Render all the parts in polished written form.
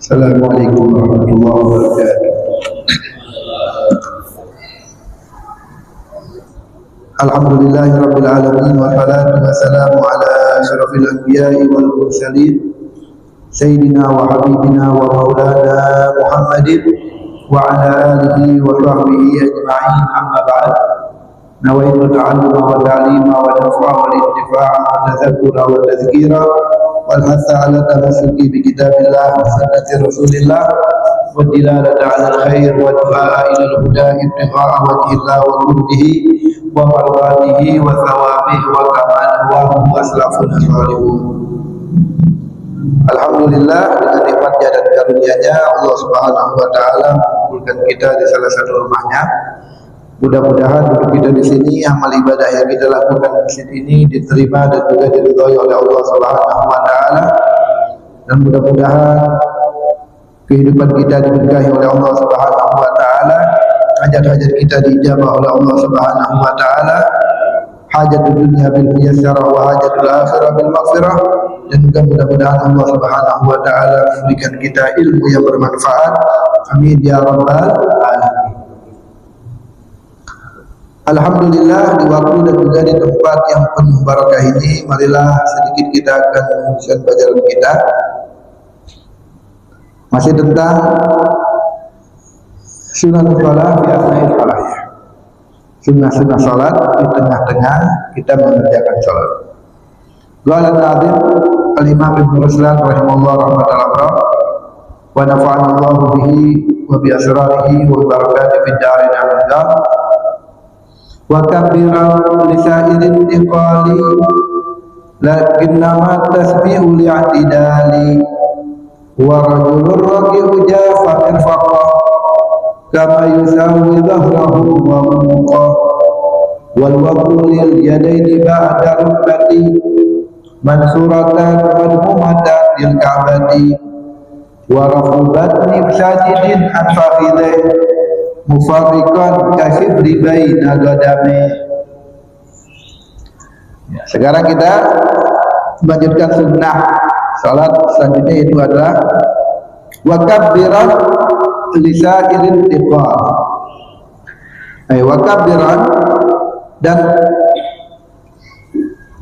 Assalamualaikum warahmatullahi wabarakatuh. Alhamdulillahirabbil alamin wa salatu wassalamu ala asyrafil anbiya'i wal mursalin sayyidina wa habibina wa maulana Muhammadin wa ala alihi wa sahbihi ajma'in, amma ba'd. Nawaitu ta'alluma wa ta'lima wa naf'a wa intifa'a wa tadhakkura wa tadhkira wal hatha ala tamassuki bi kitabillah wa sunnati rasulillah wa dilalata ala al-khair wa du'a ila al-huda ibtigha'a wajhillah wa qurbihi wa marwatihi wa thawabihi wa kamana wa aslafun salihun. Alhamdulillah, dengan nikmatnya dan karunia-Nya Allah Subhanahu wa taala mengumpulkan kita di salah satu rumahnya. Mudah-mudahan duduk kita di sini, amal ibadah yang kita lakukan di sini ini diterima dan juga diridhai oleh Allah Subhanahu wa taala. Dan mudah-mudahan kehidupan kita diberkahi oleh Allah Subhanahu wa taala, hajat-hajat kita dijabah oleh Allah Subhanahu wa taala, hajat dunia bil muyassarah wa hajatul akhirah bil maghfirah, dan juga mudah-mudahan Allah Subhanahu wa taala memberikan kita ilmu yang bermanfaat. Amin ya rabbal alamin. Alhamdulillah, di waktu dan juga di tempat yang penuh barakah ini, marilah sedikit kita akan melanjutkan pelajaran kita masih tentang sunnah salat di asna'il salat. Sunnah-sunnah salat di tengah-tengah kita mengerjakan salat. Qala al-Nazim al-Imam Ibnu Ruslan rahimahullah rahmatan wasi'ah wa nafa'ana Allah bihi wa bi asrarihi wa barakatihi fid darin amin. Wa kabbiran li sa'irin tiqali lakinnama tasbihu li'tidali wa rajulur raqi'u jafa irfaqa kama yusawi dhahrahu wa muqa wal waqu lil yadaini ba'da rukbati mansuratan madmumatan lil ka'bati wa rafu batni sajidin an fakhidhi mufarriqan kasibri baina gadami. Sekarang kita melanjutkan sunnah salat selanjutnya, itu adalah wa kabbiran lisairin tiqal. Wa kabbiran, dan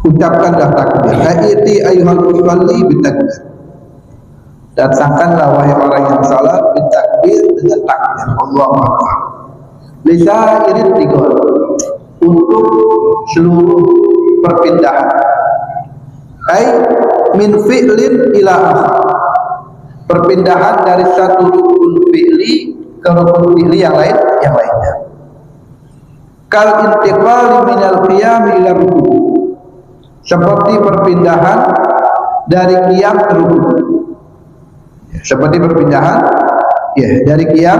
ucapkanlah takbir. Aiti ayyuhal musalli bitakbir. Datangkanlah wahai orang yang salat bitakbir, dengan takbir Allahu Akbar. Lisairin tiqal, untuk seluruh perpindahan. Ai min fi'lin ila akhar, perpindahan dari satu rukun fi'li ke rukun fi'li yang lainnya. Kal intiqali minal qiyam ila rukun, seperti perpindahan dari qiyam ke rukun. Seperti perpindahan dari qiyam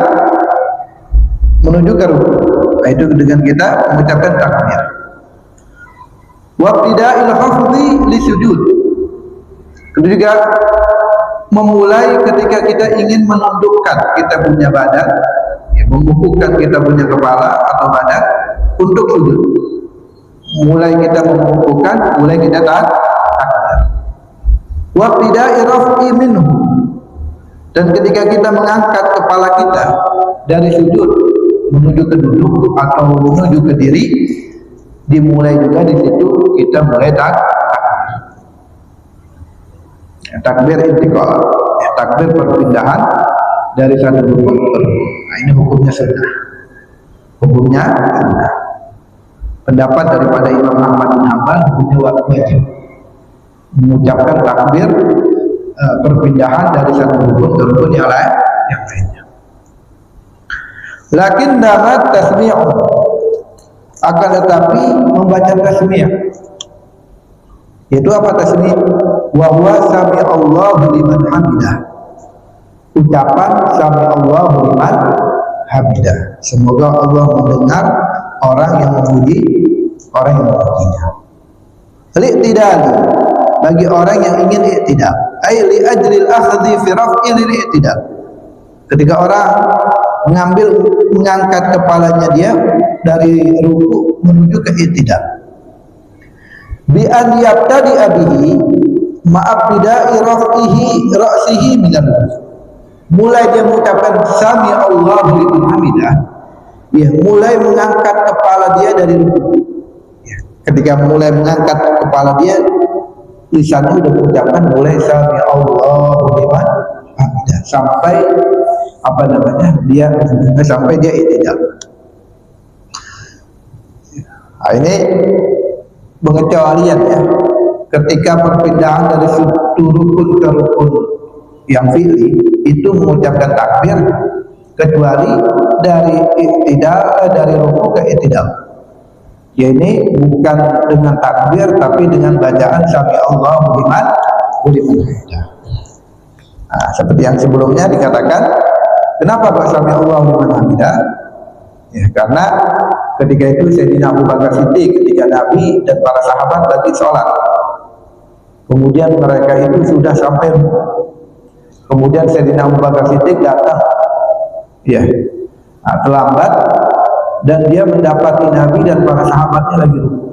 menuju ke rukun. Itu dengan kita mengucapkan takbir. Wabtida'il khafdi li sujud, itu juga memulai ketika kita ingin menundukkan kita punya badan, memukukkan kita punya kepala atau badan untuk sujud. Mulai kita memukukkan, mulai kita takbir. Wabtida'i raf'i minhu, dan ketika kita mengangkat kepala kita dari sujud menuju ke duduk atau menuju ke diri, dimulai juga di situ kita mulai takbir intiqal, takbir perpindahan dari satu rukun ke rukun. Nah, ini hukumnya sunnah. Hukumnya sunnah. Pendapat daripada Imam Ahmad bin Hanbal, hukumnya wajib mengucapkan takbir perpindahan dari satu rukun ke rukun yang lainnya. Lakin damat tasmi'u, akan tetapi membaca tasmi', yaitu apa tasmi'? Wa huwa sami'allahu liman hamidah, ucapan sami'allahu liman hamidah, semoga Allah mendengar orang yang memuji, orang yang memujinya. Li'tidal, bagi orang yang ingin i'tidal, ay li ajril akhdhi fi raf'il i'tidal, ketika orang mengangkat kepalanya dia dari ruku menuju ke i'tidal. Bi an yabtadi abihi ma'abtida'i ra'sihi minan, mulai dia mengucapkan sami Allahu liman hamidah, ya mulai mengangkat kepala dia dari rukuk. Ya, ketika mulai mengangkat kepala dia, lisannya sudah mengucapkan mulai sami Allahu liman hamidah sampai apa namanya dia sampai dia i'tidal. Nah, ini pengecualian ya. Ketika perpindahan dari satu rukun ke rukun yang fi'li itu mengucapkan takbir, kecuali dari i'tidal, dari rukun ke i'tidal. Ya ini bukan dengan takbir tapi dengan bacaan sami Allahu liman hamidah. Nah, seperti yang sebelumnya dikatakan, kenapa kok sami Allahu liman hamidah? Ya, karena ketika itu Sayyidina Abu Bakar Siddiq, ketika Nabi dan para sahabat lagi sholat, kemudian mereka itu sudah sampai, kemudian Sayyidina Abu Bakar Siddiq datang, ya, terlambat, dan dia mendapati Nabi dan para sahabatnya lagi rukuk.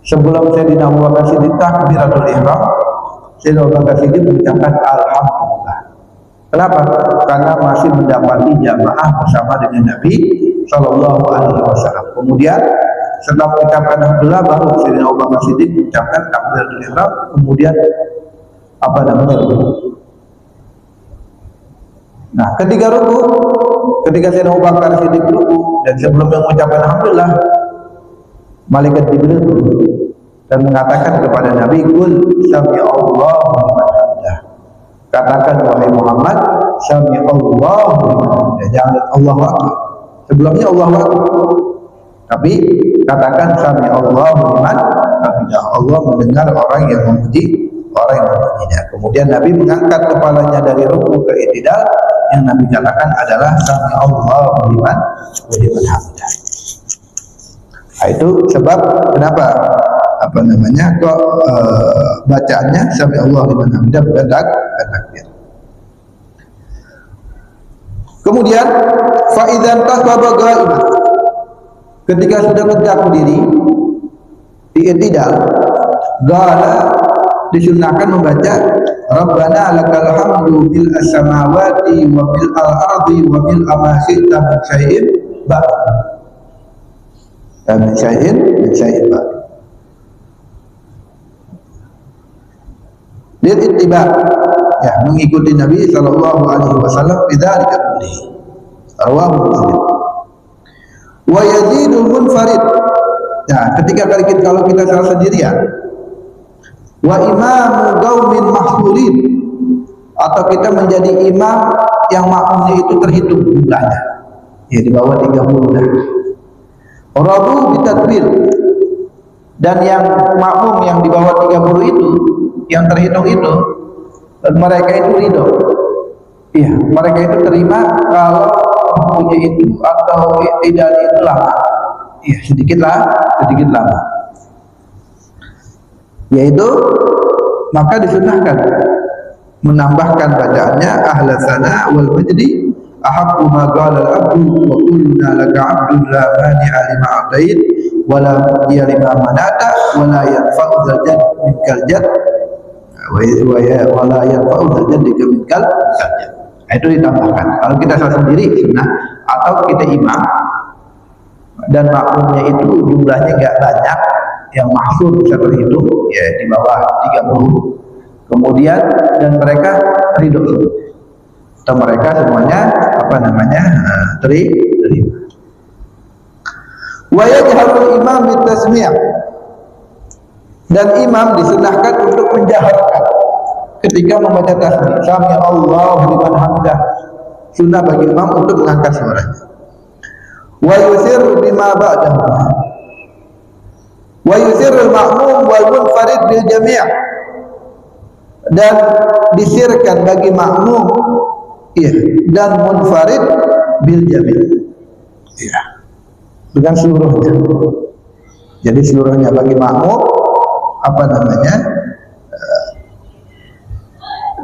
Sebelum Sayyidina Abu Bakar Siddiq takbiratul ihram, Sayyidina Abu Bakar Siddiq mengucapkan alhamdulillah. Kenapa? Karena masih mendapati jamaah bersama dengan Nabi Sallallahu Alaihi Wasallam. Kemudian setelah mengucapkan alhamdulillah, baru Sayyidina Abu Bakar Siddiq mengucapkan takbiratul ihram, kemudian apa namanya? Nah, ketika ruku, ketika Sayyidina Abu Bakar Siddiq ruku dan sebelum mengucapkan alhamdulillah, malaikat Jibril turun dan mengatakan kepada Nabi, "Qul sami Allahu liman hamidah." Katakan wahai Muhammad, sami Allahu liman hamidah. Jangan Allahu akbar. Sebelumnya Allahu akbar. Tapi katakan sami Allahu liman hamidah. Allah mendengar orang yang memuji, orang yang memujinya. Kemudian Nabi mengangkat kepalanya dari rukuk ke i'tidal, yang Nabi katakan adalah sami Allahu liman hamidah. Nah, itu sebab kenapa apa namanya kok bacaannya sami Allahu liman hamidah bukan takbir. Kemudian fa idzan tasaba qa'iman, ketika sudah tegak berdiri di i'tidal, qala disunnahkan membaca Rabbana lakal hamdu bil as-samawati wa bil ardi wa bil amasita min syai'in ba min syai'in ba lil ittiba, ya mengikuti Nabi sallallahu alaihi wasallam bidzalika kullihi. Rawahu Muslim. Wa yazidul munfarid. Nah, ketika kalau kita salat sendirian, wa imamu qaumin mahsurin, atau kita menjadi imam yang makmumnya itu terhitung jumlahnya, ya di bawah 30 dah. Rabu bitatwil, dan yang makmum yang di bawah 30 itu, yang terhitung itu, mereka itu ridho. Iya, mereka itu terima kalau punya itu atau tidak itu lama. Iya, sedikit lama. Yaitu maka disunahkan menambahkan bacaannya ahlasana wal majdi ahabbu ma qala al abdu wa kulluna laka abdun la mani'a lima a'tait wa la mu'tiya lima manata wa la yanfa'u dzal jadd minkal jadd wa la yanfa'u dzal jadd minkal jadd. Itu ditambahkan kalau kita salat sendiri sunnah, atau kita imam dan makmumnya itu jumlahnya enggak banyak, yang mahsur bisa terhitung, ya di bawah 30. Kemudian dan mereka ridho, atau mereka semuanya apa namanya terima. Wa yajharul imam bitasmi', dan imam disunahkan untuk menjaharkan ketika membaca tasbih sami Allahu liman hamidah. Sunnah bagi imam untuk mengangkat suaranya. Wa yusirru bima ba'dahu, wa yusirrul ma'mum wal munfarid bil jami', dan disirkan bagi makmum, iya, dan munfarid bil jami', iya, dengan seluruhnya. Jadi seluruhnya bagi makmum apa namanya,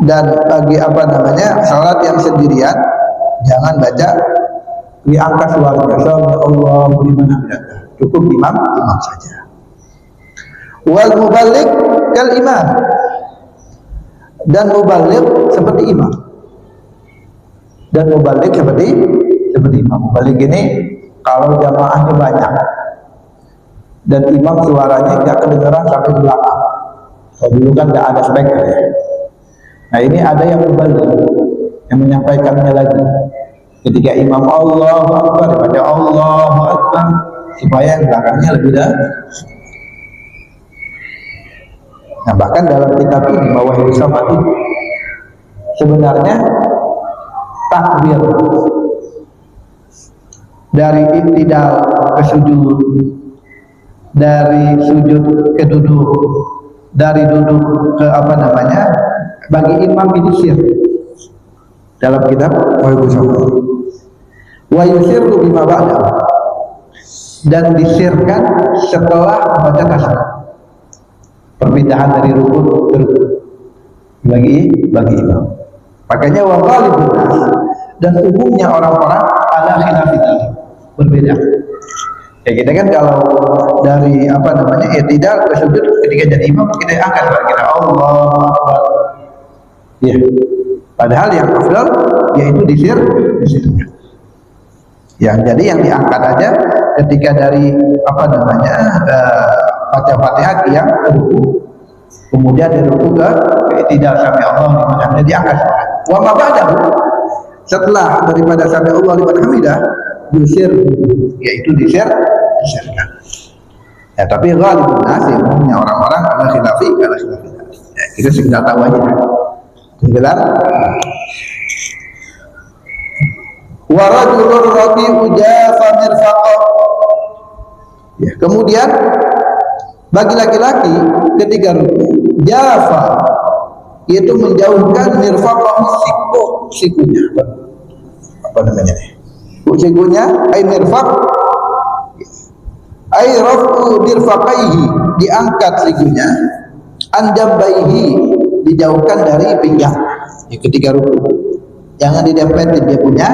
dan bagi apa namanya salat yang sendirian jangan baca diangkat suaranya sami Allahu liman hamidah, cukup imam saja. Wal muballigh kal imam, dan muballigh seperti imam. dan mubalik seperti imam. Mubalik ini kalau jamaahnya banyak dan imam suaranya nggak kedengaran sampai ke belakang. Kalau dulu kan nggak ada speaker ya. Nah ini ada yang mubalik yang menyampaikannya lagi. Ketika imam Allahu Akbar dibaca Allahu Akbar supaya yang belakangnya lebih dah. Nah bahkan dalam kitab ini bawah bersama itu sebenarnya takbir dari i'tidal ke sujud, dari sujud ke duduk, dari duduk ke apa namanya, bagi imam itu sir dalam kitab bawah bersama. Wa yusirru bima ba'da, dan disirkan setelah membaca tasbih. Perpindahan dari rukun ke rukun bagi imam. Makanya wa ghalibun nas, dan umumnya orang-orang ala khilafidalik, berbeda. Ya kita kan kalau dari apa namanya i'tidal ke sujud ketika jadi imam kita angkat kita Allahu Akbar. Ya. Padahal yang afdal yaitu disirkan. Ya, jadi yang diangkat aja ketika dari apa namanya baca Fatihah yang ruku, kemudian dari ruku ke i'tidal sampai Allah liman hamidah diangkat. Wa ma ba'dahu, setelah daripada sampai Allah liman hamidah yusir, yaitu disirkan. Ya, tapi ghalibun nas umumnya orang-orang ala khilafi. Ya, kita sekedar tahu aja. Jelas? Wa rajulun raqi'u jafa mirfaqah. Ya, kemudian bagi laki-laki ketika ruku jafa, yaitu menjauhkan mirfaqah, sikunya apa namanya nih? Sikunya ay mirfaq ay rafu mirfaqaihi, diangkat sikunya, anjabaihi, dijauhkan dari pinggang. Ya, ketika ruku jangan didempetin dia punya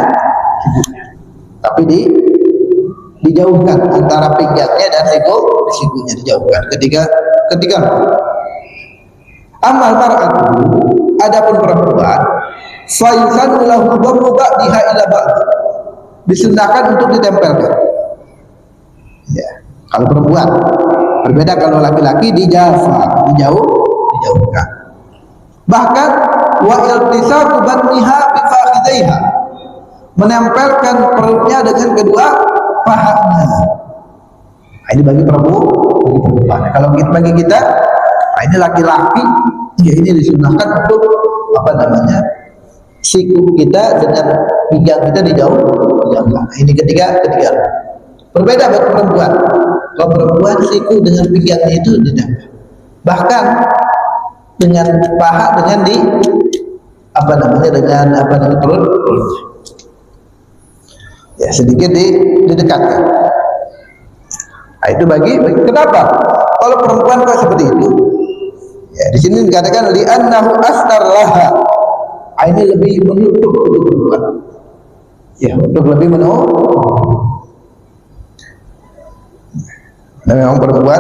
sikunya, tapi dijauhkan antara pinggangnya dan sikunya dijauhkan ketika amal mar'atu, adapun perempuan fayusanu lahu dhammu ba'diha ila ba'd, disunahkan untuk ditempelkan. Ya, kalau perempuan berbeda, kalau laki-laki dijauhkan. Bahkan wa iltisaqu batniha bi fakhidaiha, menempelkan perutnya dengan kedua pahanya. Nah, ini bagi perempuan. Kalau bagi kita, nah ini laki-laki, ya ini disunahkan untuk apa namanya, siku kita dengan pinggang kita dijauhkan. Nah, ini ketiga. Berbeda bagi perempuan. Kalau perempuan siku dengan pinggangnya itu tidak. Bahkan dengan paha dengan perut. Ya, sedikit didekatkan. Nah, itu bagi kenapa? Kalau perempuan kok seperti itu? Ya, di sini dikatakan li annahu astar laha. Ini lebih menutup untuk perempuan. Ya, untuk lebih menutup. Dan memang perempuan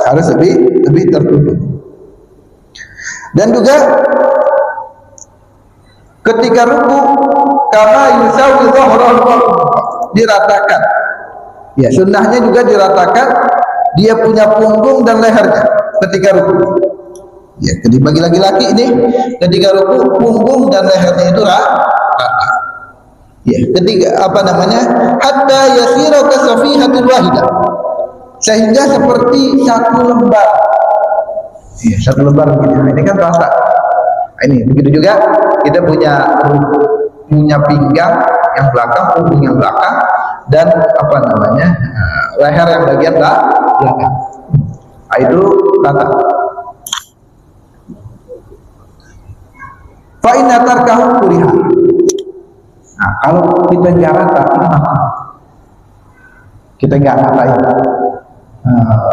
harus lebih tertutup. Dan juga ketika ruku kama yusawi dhahrahu, diratakan. Ya, sunnahnya juga diratakan, dia punya punggung dan lehernya ketika ruku. Ya, jadi bagi laki-laki ini ketika ruku punggung dan lehernya itu rata. Ya, ketika apa namanya? Hatta yasira ka safihatil wahidah. Sehingga seperti satu lembar. Ya, satu lembar begini. Ini kan rata. Ini begitu juga kita punya pinggang yang belakang, punggung yang belakang, dan apa namanya, leher yang bagian belakang. Itu rata. Fa'inna tarkahu kuriha. Nah, kalau kita nggak rata, ini makruh. Kita nggak ratain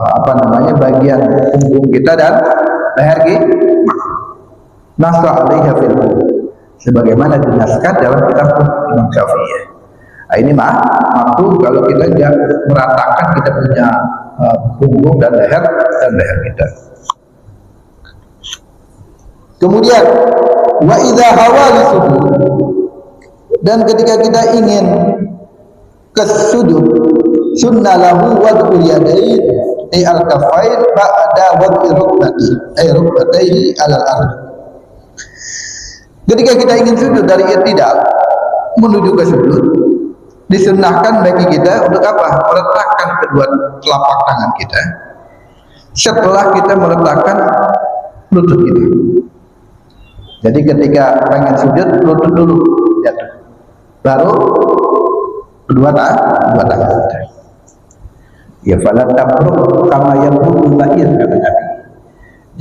apa namanya, bagian punggung kita dan leher kita. Nasa alaiha fil, sebagaimana dinaskan dalam kitab Imam Syafi'i. Nah, ini makruh kalau kita tidak meratakan kita punya punggung dan leher kita. Kemudian wa idza hawa sujud, Dan ketika kita ingin ke sujud, sunnah lahu wad'ul yadayn al-kaffain ba'da wad'i rukbatayhi alal ardh. Ketika kita ingin sujud dari i'tidal menuju ke sujud, disunnahkan bagi kita untuk apa? Meletakkan kedua telapak tangan kita setelah kita meletakkan lutut kita. Jadi ketika pengen sujud, lutut dulu jatuh, baru kedua tangan kita. Ya fala tabruk kama yamruqul ba'ir, kata Nabi.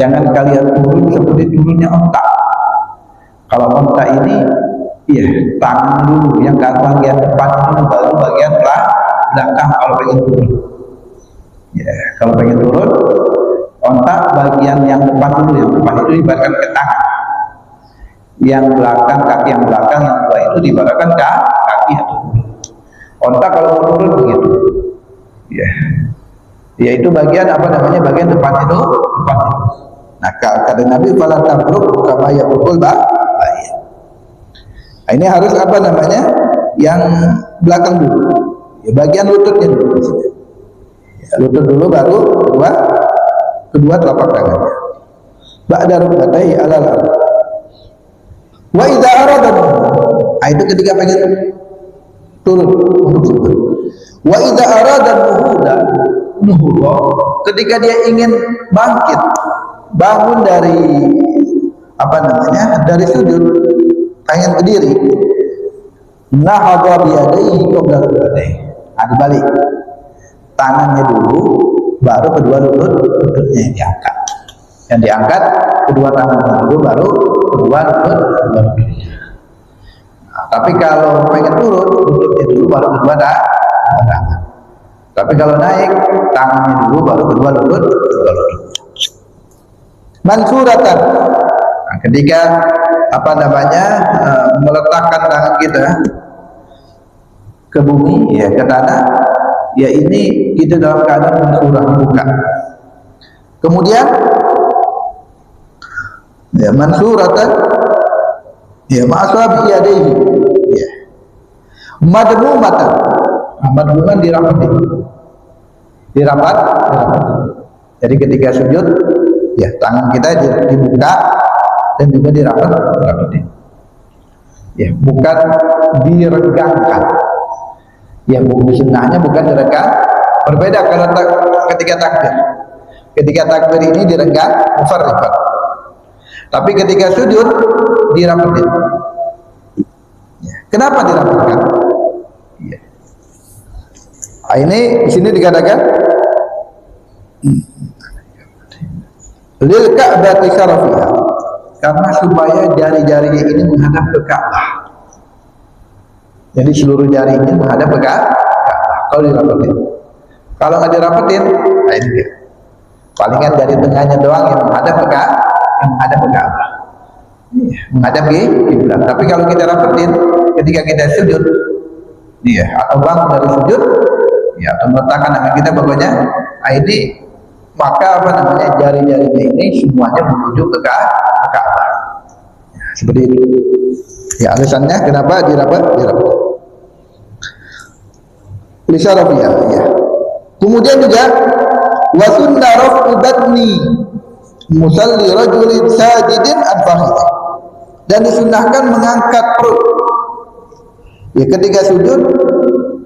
Jangan kalian turun seperti turunnya onta. Kalau onta ini, ya tangan dulu yang ke bagian depan dulu, baru bagian belakang kalau pengen turun. Ya, kalau pengen turun, onta bagian yang depan dulu, yang depan itu dibaratkan ke tangan. Yang belakang, kaki yang belakang, yang dua itu dibaratkan ke kaki atau onta kalau mau turun begitu. Ya, yaitu bagian apa namanya, bagian depan itu, depan itu. Nah, kata Nabi, "Fala tabruk kama yaqul ba'ir." Ini harus apa namanya, yang belakang dulu. Ya, bagian lututnya dulu. Ya, lutut dulu, baru kedua telapak tangan. Ba'da rukbatayhi alal ardh. Wa idza arada, itu ketika pengen turun untuk sujud. Wa idza arada nuhuda, ketika dia ingin bangkit, bangun dari apa namanya, dari sujud, pengen berdiri, nahadha bi yadayhi qabla rukbatayhi. Dibalik tangannya dulu, baru kedua lututnya yang diangkat. Yang diangkat kedua tangannya dulu, baru kedua lututnya. Nah, tapi kalau pengen turun, lututnya dulu, baru kedua tangan. Tapi kalau naik, tangannya dulu, baru kedua lutut. Mansuratan. Nah, ketika apa namanya, meletakkan tangan kita ke bumi, ya ke tanah, ya ini kita dalam keadaan mansurah, buka. Kemudian ya mansuratan, ya ma'asabi yadayhi, ya madmumatan. Madmuman dirapat. Jadi ketika sujud, ya tangan kita dibuka dan juga dirapat. Ya, bukan diregangkan. Ya, sunnahnya bukan diregang. Berbeda kalau ketika takbir. Ketika takbir ini diregang, mufarriqat. Tapi ketika sujud dirapatin. Ya, kenapa dirapatkan? Ya. Ini di sini dikatakan lil ka'bati syarafiha, karena supaya jari-jarinya ini menghadap ke Ka'bah. Jadi seluruh jarinya menghadap ke Ka'bah kalau dirapetin. Kalau nggak dirapetin, nah ini dia. Palingan jari tengahnya doang yang menghadap ke Ka'bah, menghadap ke kiblat. Tapi kalau kita rapetin ketika kita sujud, ya, atau bangun dari sujud, ya, atau meletakkan tangan kita pokoknya, ini maka apa namanya, jari-jarinya ini semuanya menuju ke Ka'bah. Ya, seperti itu. Ya, alasannya kenapa dirapat. Lisyarafiyah, ya. Kemudian juga wa sunna raf'u badni musalli rajulin sajidin an-fakhidh. Dan disunnahkan mengangkat perut, ya, ketika sujud,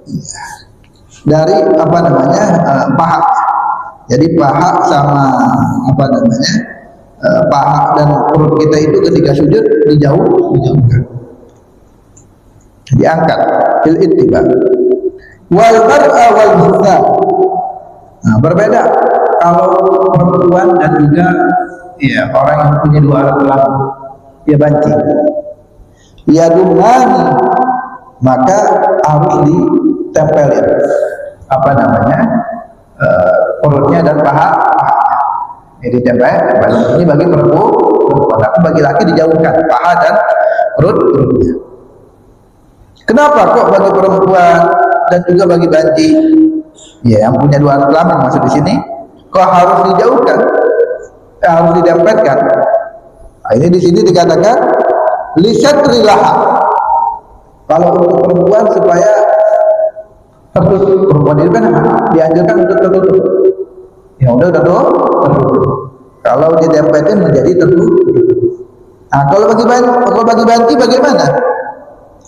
ya, dari apa namanya, paha. Jadi paha sama apa namanya, paha dan perut kita itu ketika sujud dijauhkan, diangkat fil ittiba. Wal mar'a wal hitha. Nah, berbeda kalau perempuan dan juga, ya, orang yang punya dua alat kelamin, ya, banci, ya, dumani, maka harus ditempelin apa namanya, perutnya dan paha. Ini ditempel. Ini bagi perempuan, tapi bagi laki dijauhkan paha dan perutnya. Kenapa kok bagi perempuan dan juga bagi banci, ya, yang punya dua alat kelamin masuk di sini, kok harus dijauhkan, harus didempetkan? Nah, ini di sini dikatakan lisatrilaha, Kalau untuk perempuan supaya tertutup, perempuan itu kan dianjurkan untuk tertutup. Ya udah tertutup. Kalau didepetin menjadi tertutup. Nah, kalau bagi banti bagaimana?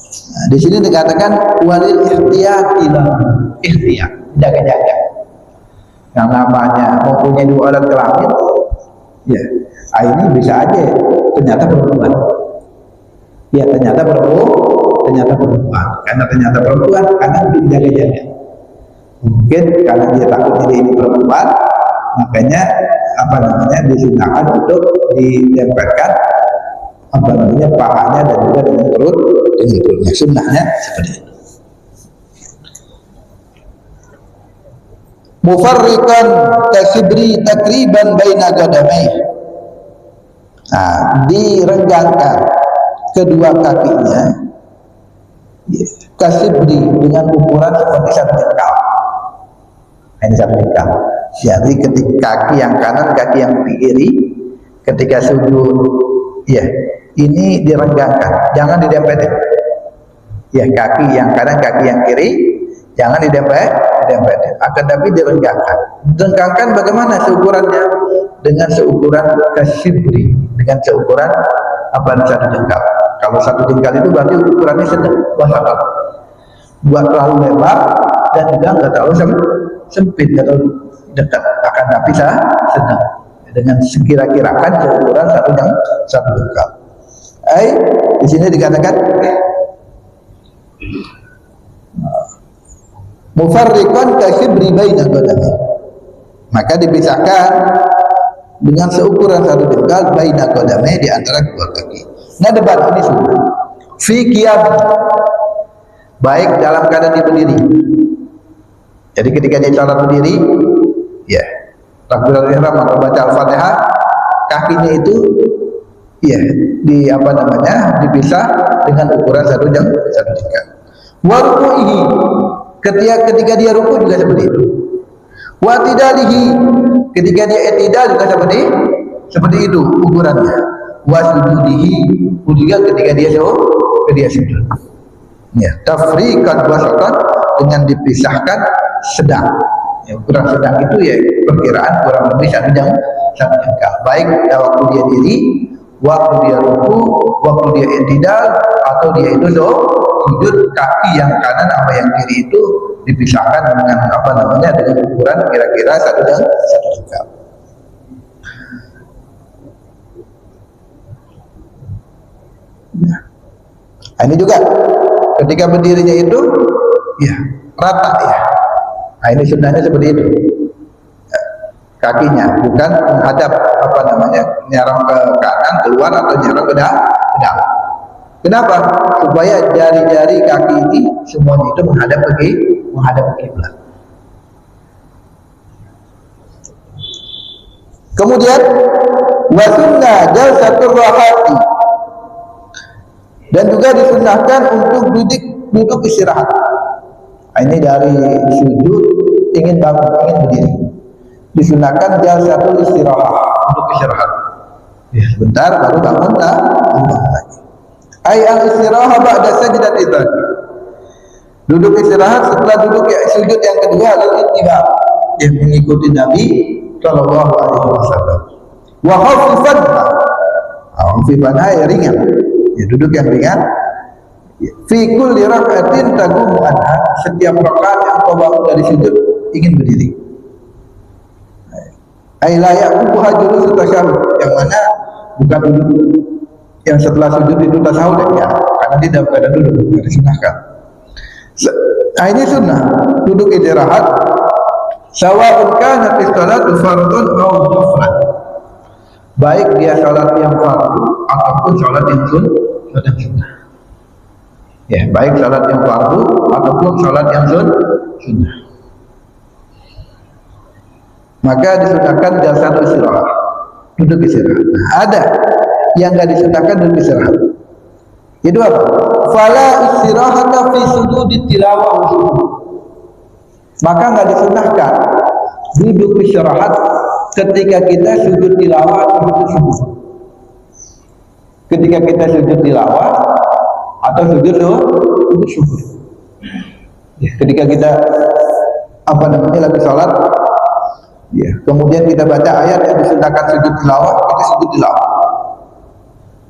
Nah, di sini dikatakan walil ikhtiyat, jaga-jaga. Yang namanya mempunyai dua alat kelamin, ya, ini bisa aja ternyata perempuan. Ya ternyata perempuan. Karena ternyata perempuan, karena dijaga-jaga. Mungkin karena dia takut ini perempuan, makanya disunahkan untuk ditempelkan pahanya dan juga dengan perutnya. Sunnahnya seperti itu. Mufarriqan kasibri takriban baina qadamai. Nah, direnggangkan kedua kakinya kasibri dengan ukuran seperti satu jengkal. Ini satu jengkal. Jadi ketika kaki yang kanan, kaki yang kiri ketika sujud, ya ini direnggangkan, jangan didempetin. Ya kaki yang kanan, kaki yang kiri jangan didempetin, akan tapi direnggangkan. Direnggangkan bagaimana seukurannya? Dengan seukuran kasibri, dengan seukuran satu jengkal. Kalau satu jengkal itu berarti ukurannya sedang, buat terlalu lebar dan juga nggak terlalu sempit atau dekat, akan tapi sedang dengan sekira-kirakan seukuran satu jengkal. Di sini dikatakan mufarriqan kasibri baina qadamai, maka dipisahkan dengan seukuran satu jengkal baina qadamai, di antara kedua kaki. Nah, debat ini sunnah fi qiyam, baik dalam keadaan dia berdiri. Jadi ketika dia salat berdiri, ya takbiratul ihram atau baca al-Fatihah, kakinya itu ya dipisah dengan ukuran satu jengkal. Wa ruku'ihi, ketika dia ruku juga seperti itu. Wa tidalihi, ketika dia i'tidal juga seperti itu ukurannya. Wa sujudihi, juga ketika dia sujud. Ya, tafriqan wasatan, dengan dipisahkan sedang. Ya, ukuran sedang itu ya perkiraan kurang lebih satu jengkal. Baik waktu dia diri, waktu dia ruku, waktu dia i'tidal, atau dia itu sujud, kaki yang kanan sama yang kiri itu dipisahkan dengan dengan ukuran kira-kira satu jengkal. Nah, ini juga ketika berdirinya itu ya rata ya. Nah, ini sunnahnya seperti itu. Kakinya bukan menghadap nyerong ke kanan keluar atau nyerong ke dalam. Kenapa? Supaya jari-jari kaki ini semuanya itu menghadap ke kiblat. Kemudian wa sunnah jalsatur rahati, dan juga disunnahkan untuk duduk istirahat. Nah, ini dari sujud ingin bangun, ingin berdiri, disunnahkan jalsatul istirahat, untuk istirahat. Ya, sebentar baru bangun lagi. Al-istirahat ba'da sajdati tsani, duduk istirahat setelah duduk sujud yang kedua adalah ittiba, yang mengikuti Nabi sallallahu alaihi wasallam. Wa khafifanha, ya ringan, ya duduk yang ringan. Fi kulli rak'atin taqumu anha, setiap rakaat yang kau bangun dari sujud ingin berdiri. La yaqubuha julus tasyahud, yang mana bukan duduk yang setelah sujud itu tasawuf ya, karena dia dalam keadaan duduk, disunahkan. Nah, ini sunnah duduk istirahat, sawa'un kanat istalatu fardun aw naflan, baik dia salat yang fardu ataupun salat yang sunnah. Ya, baik salat yang fardu ataupun salat yang sunnah. Maka disunahkan jalsatul istirahat, duduk istirahat. Nah, ada yang enggak disunahkan duduk istirahat. Itu apa? Fala istirahata fi sujudit tilawah wa sujud. Maka enggak disunahkan duduk istirahat ketika kita sujud tilawah atau sujud. Ketika kita sujud tilawah atau sujud sujud syukur. Ya, ketika kita lagi sholat, ya, kemudian kita baca ayat yang disunahkan sujud tilawah, kita sujud tilawah.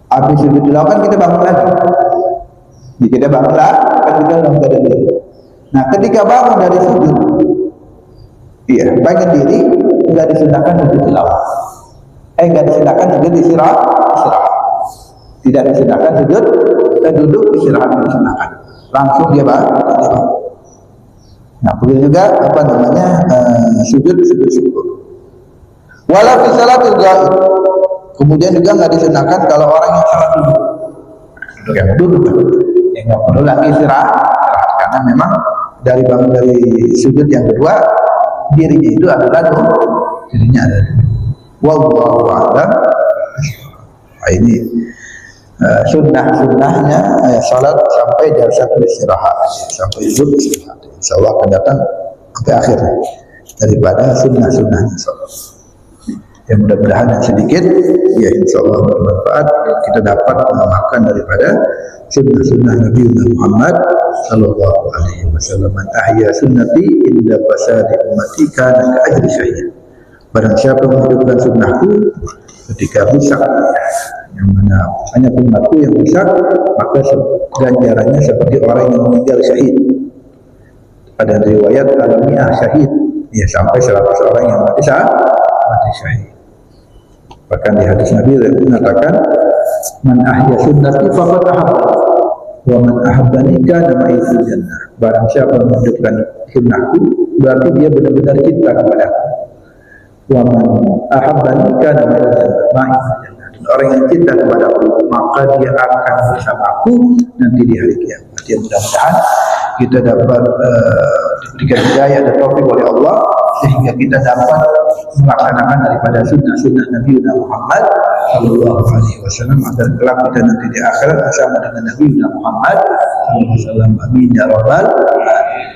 Habis sujud tilawah kan kita bangun lagi. Jadi kita bangun lagi, kan kita dalam keadaan diri. Nah, ketika bangun dari sujud, iya, bangun diri, nggak disunahkan sujud tilawah. Nggak disunahkan sujud istirahat. Tidak disunahkan sujud dan duduk istirahat, disunahkan. Langsung dia bangun. Nah, begitu juga sujud syukur. Wala fi salatil ghaib. Kemudian juga nggak disunahkan kalau orang yang salat duduk. Ya nggak perlu lagi istirahat karena memang dari bangun dari sujud yang kedua dirinya itu adalah dirinya ada. Wallahu a'lam. Ini sunnahnya salat sampai jalsatul istirahat, sampai duduk istirahat. Insyaallah akan datang sampai akhir daripada sunnahnya salat. Ya mudah-mudahan yang sedikit ya insyaallah bermanfaat, kita dapat mengamalkan daripada sunnah Nabi Muhammad sallallahu alaihi wasallam. Man ahya sunnati illa fasadi ummati kana ka ajri syahid. Barang siapa menghidupkan sunnahku ketika rusak, yang mana hanya umatku yang rusak, maka ganjarannya seperti orang yang meninggal syahid. Ada riwayat alamiah syahid, ya sampai 100 orang yang mati syahid. Bahkan di hadis Nabi mengatakan, man ahya sunnati faqad ahabba wa man ahabbani kana ma'i fil jannah. Barang siapa menghidupkan sunnahku, berarti dia benar-benar cinta kepadaku. Wa man ahabbani kana ma'i fil jannah. Dan orang yang cinta kepadaku, maka dia akan bersamaku nanti di hari kiamat. Ya mudah-mudahan kita dapat diberikan hidayah dan taufik oleh Allah sehingga kita dapat melaksanakan daripada sunnah Nabi Muhammad sallallahu alaihi wasallam agar kelak kita nanti di akhirat bersama dengan Nabi Muhammad sallallahu alaihi wasallam. Amin ya rabbal alamin.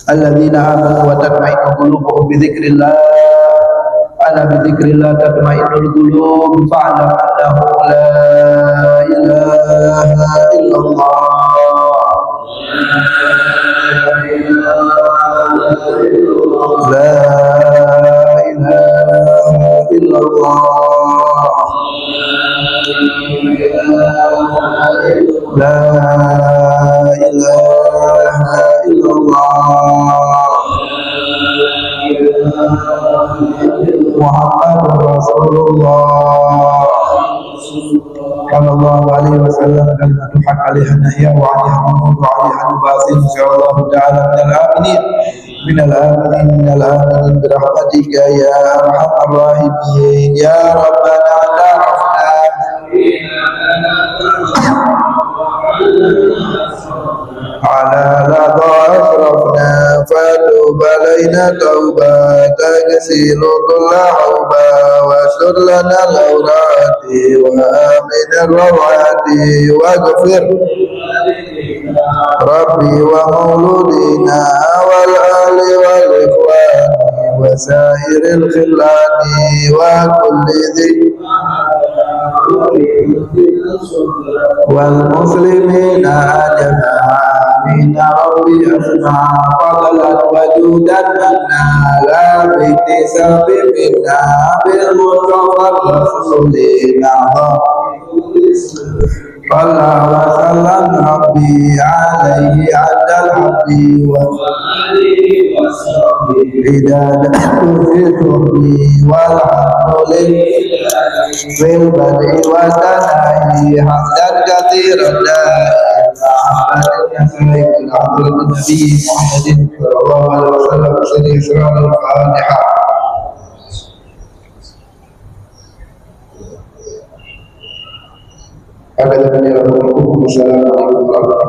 Alladzina amanu wa tatma'innu qulubuhum bi dzikrillah. Ala bi dzikrillah tatma'innul qulub. Fa'lam annahu la ilaha illallah. La ilaha illallah. La ilaha illallah. Muhammadur Rasulullah sallallahu alaihi wasallam. Kalimatu haq alaiha nahya wa alaiha mamud wa alaiha nubasin insyaallah ta'ala minal aminin birahmatika ya arhamar rahimin ya rabbana ta'afna ala la asrafna fatub alaina tauba tagsilu kulla hauba wa surlana laurati wa amin rawati wa ghafir Rabbi wa mauludina wal ali wal ikhwani wa sairil khillani wa kulli dhikr wal muslimina ajma'in rabbi asma fadlan wajudan anna la bitisabi minna bil mustafa rasulina Fala wa salam Rabbi alaihi adal abdi wa alihi wa sahbihi idadatu fi tuhbi walhamdulillahi fil badi wa tanai hamdan kathiran Nabi Muhammadin sallallahu alaihi wasallam Al-Fatihah. Assalamualaikum warahmatullahi wabarakatuh.